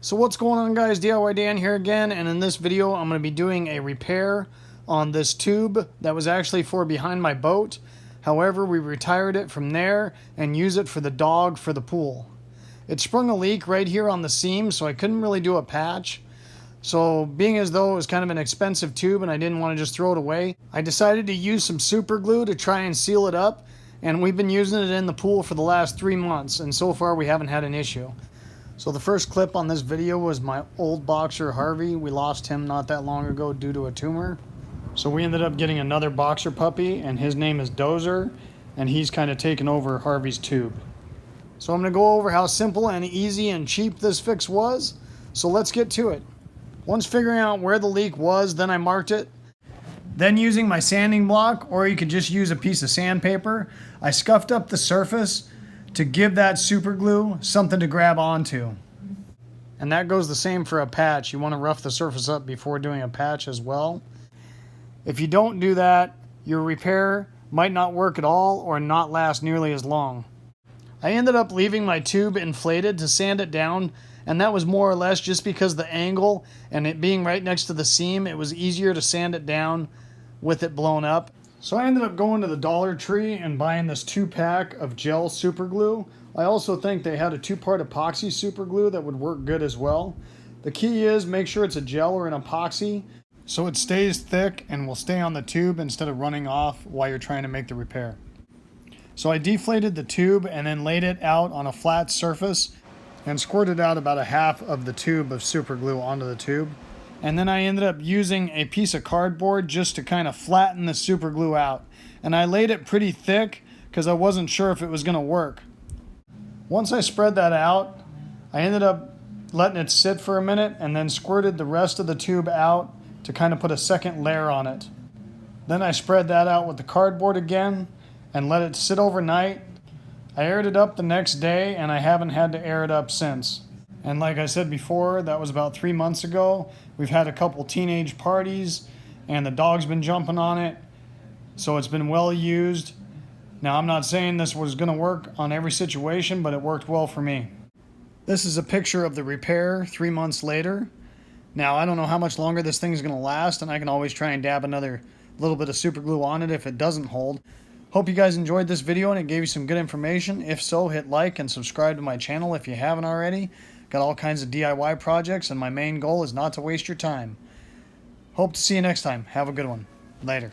So what's going on, guys? DIY Dan here again, and in this video I'm going to be doing a repair on this tube that was actually for behind my boat. However, we retired it from there and use it for the dog for the pool. It sprung a leak right here on the seam, so I couldn't really do a patch. So being as though it was kind of an expensive tube and I didn't want to just throw it away, I decided to use some super glue to try and seal it up, and we've been using it in the pool for the last 3 months, and so far we haven't had an issue. So the first clip on this video was my old boxer Harvey. We lost him not that long ago due to a tumor. So we ended up getting another boxer puppy, and his name is Dozer, and he's kind of taken over Harvey's tube. So I'm going to go over how simple and easy and cheap this fix was. So let's get to it. Once figuring out where the leak was, then I marked it. Then using my sanding block, or you could just use a piece of sandpaper, I scuffed up the surface to give that super glue something to grab onto. And that goes the same for a patch. You want to rough the surface up before doing a patch as well. If you don't do that, your repair might not work at all or not last nearly as long. I ended up leaving my tube inflated to sand it down, and that was more or less just because the angle and it being right next to the seam, it was easier to sand it down with it blown up. So I ended up going to the Dollar Tree and buying this 2-pack of gel super glue. I also think they had a 2-part epoxy super glue that would work good as well. The key is make sure it's a gel or an epoxy so it stays thick and will stay on the tube instead of running off while you're trying to make the repair. So I deflated the tube and then laid it out on a flat surface and squirted out about a half of the tube of super glue onto the tube. And then I ended up using a piece of cardboard just to kind of flatten the super glue out. And I laid it pretty thick because I wasn't sure if it was going to work. Once I spread that out, I ended up letting it sit for a minute and then squirted the rest of the tube out to kind of put a second layer on it. Then I spread that out with the cardboard again and let it sit overnight. I aired it up the next day, and I haven't had to air it up since. And like I said before, that was about 3 months ago. We've had a couple teenage parties, and the dog's been jumping on it, so it's been well used. Now, I'm not saying this was going to work on every situation, but it worked well for me. This is a picture of the repair 3 months later. Now, I don't know how much longer this thing's going to last, and I can always try and dab another little bit of super glue on it if it doesn't hold. Hope you guys enjoyed this video and it gave you some good information. If so, hit like and subscribe to my channel if you haven't already. Got all kinds of DIY projects, and my main goal is not to waste your time. Hope to see you next time. Have a good one. Later.